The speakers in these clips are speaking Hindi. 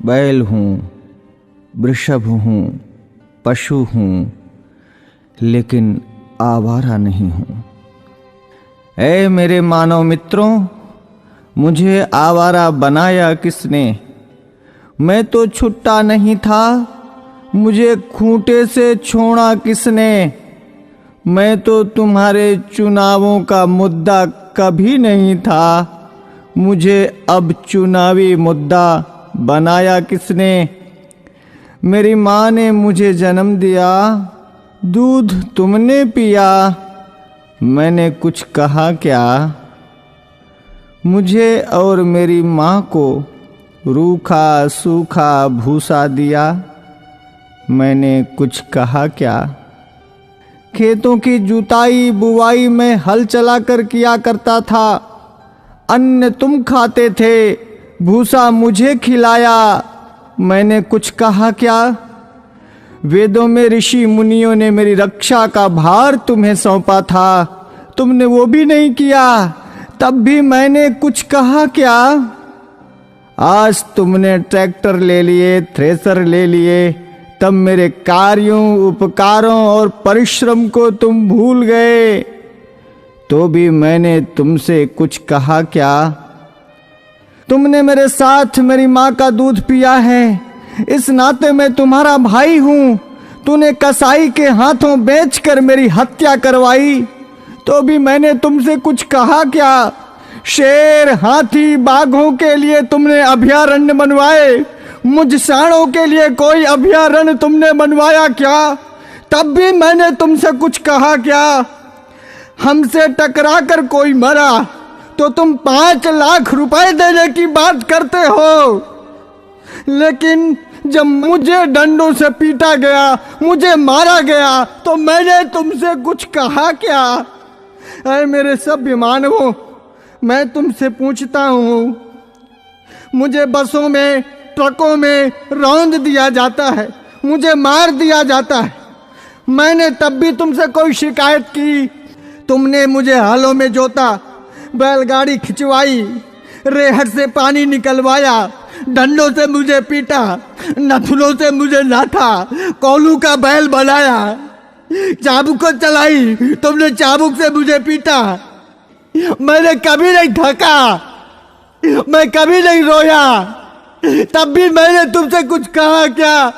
बैल हूँ, वृषभ हूँ, पशु हूँ, लेकिन आवारा नहीं हूँ। ऐ मेरे मानव मित्रों, मुझे आवारा बनाया किसने? मैं तो छुट्टा नहीं था, मुझे खूंटे से छोड़ा किसने? मैं तो तुम्हारे चुनावों का मुद्दा कभी नहीं था, मुझे अब चुनावी मुद्दा बनाया किसने? मेरी माँ ने मुझे जन्म दिया, दूध तुमने पिया, मैंने कुछ कहा क्या? मुझे और मेरी माँ को रूखा सूखा भूसा दिया, मैंने कुछ कहा क्या? खेतों की जुताई बुवाई में हल चलाकर किया करता था, अन्न तुम खाते थे, भूसा मुझे खिलाया, मैंने कुछ कहा क्या? वेदों में ऋषि मुनियों ने मेरी रक्षा का भार तुम्हें सौंपा था, तुमने वो भी नहीं किया, तब भी मैंने कुछ कहा क्या? आज तुमने ट्रैक्टर ले लिए, थ्रेसर ले लिए, तब मेरे कार्यों, उपकारों और परिश्रम को तुम भूल गए, तो भी मैंने तुमसे कुछ कहा क्या? तुमने मेरे साथ मेरी माँ का दूध पिया है, इस नाते मैं तुम्हारा भाई हूं। तूने कसाई के हाथों बेचकर मेरी हत्या करवाई, तो भी मैंने तुमसे कुछ कहा क्या? शेर, हाथी, बाघों के लिए तुमने अभयारण्य बनवाए, मुझ सांडों के लिए कोई अभयारण्य तुमने बनवाया क्या? तब भी मैंने तुमसे कुछ कहा क्या? हमसे टकरा कर कोई मरा तो तुम 5 लाख रुपए देने की बात करते हो, लेकिन जब मुझे डंडों से पीटा गया, मुझे मारा गया, तो मैंने तुमसे कुछ कहा क्या? अरे मेरे सभ्य मानवों, मैं तुमसे पूछता हूँ, मुझे बसों में, ट्रकों में रौंद दिया जाता है, मुझे मार दिया जाता है, मैंने तब भी तुमसे कोई शिकायत की? तुमने मुझे हलों में जोता, बैलगाड़ी खिंचवाई, रेहड़ से पानी निकलवाया, डंडों से मुझे पीटा, नथुनों से मुझे नाथा, कोलू का बैल बनाया, चाबुक को चलाई, तुमने चाबुक से मुझे पीटा, मैंने कभी नहीं थका, मैं कभी नहीं रोया, तब भी मैंने तुमसे कुछ कहा क्या?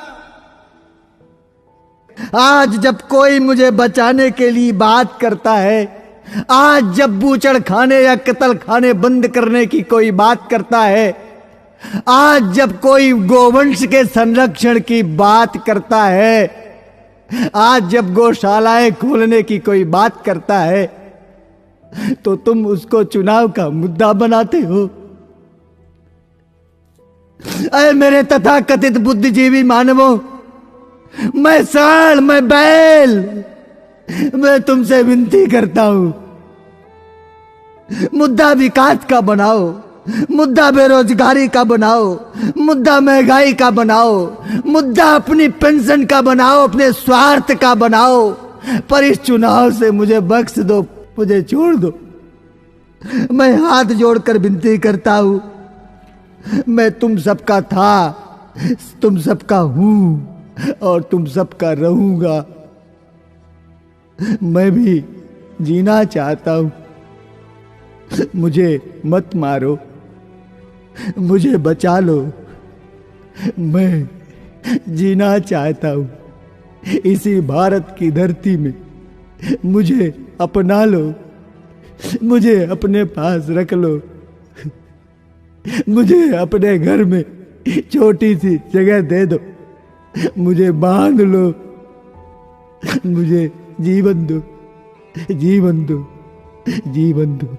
आज जब कोई मुझे बचाने के लिए बात करता है, आज जब बूचड़ खाने या कत्ल खाने बंद करने की कोई बात करता है, आज जब कोई गोवंश के संरक्षण की बात करता है, आज जब गौशालाएं खोलने की कोई बात करता है, तो तुम उसको चुनाव का मुद्दा बनाते हो। अरे मेरे तथाकथित बुद्धिजीवी मानवों, मैं सांड, मैं बैल, मैं तुमसे विनती करता हूं, मुद्दा विकास का बनाओ, मुद्दा बेरोजगारी का बनाओ, मुद्दा महंगाई का बनाओ, मुद्दा अपनी पेंशन का बनाओ, अपने स्वार्थ का बनाओ, पर इस चुनाव से मुझे बख्श दो, मुझे छोड़ दो। मैं हाथ जोड़कर विनती करता हूं, मैं तुम सबका था, तुम सबका हूं और तुम सबका रहूंगा। मैं भी जीना चाहता हूं, मुझे मत मारो, मुझे बचा लो, मैं जीना चाहता हूं इसी भारत की धरती में, मुझे अपना लो, मुझे अपने पास रख लो, मुझे अपने घर में छोटी सी जगह दे दो, मुझे बांध लो, मुझे जीवन दो, जीवन दो, जीवन दो।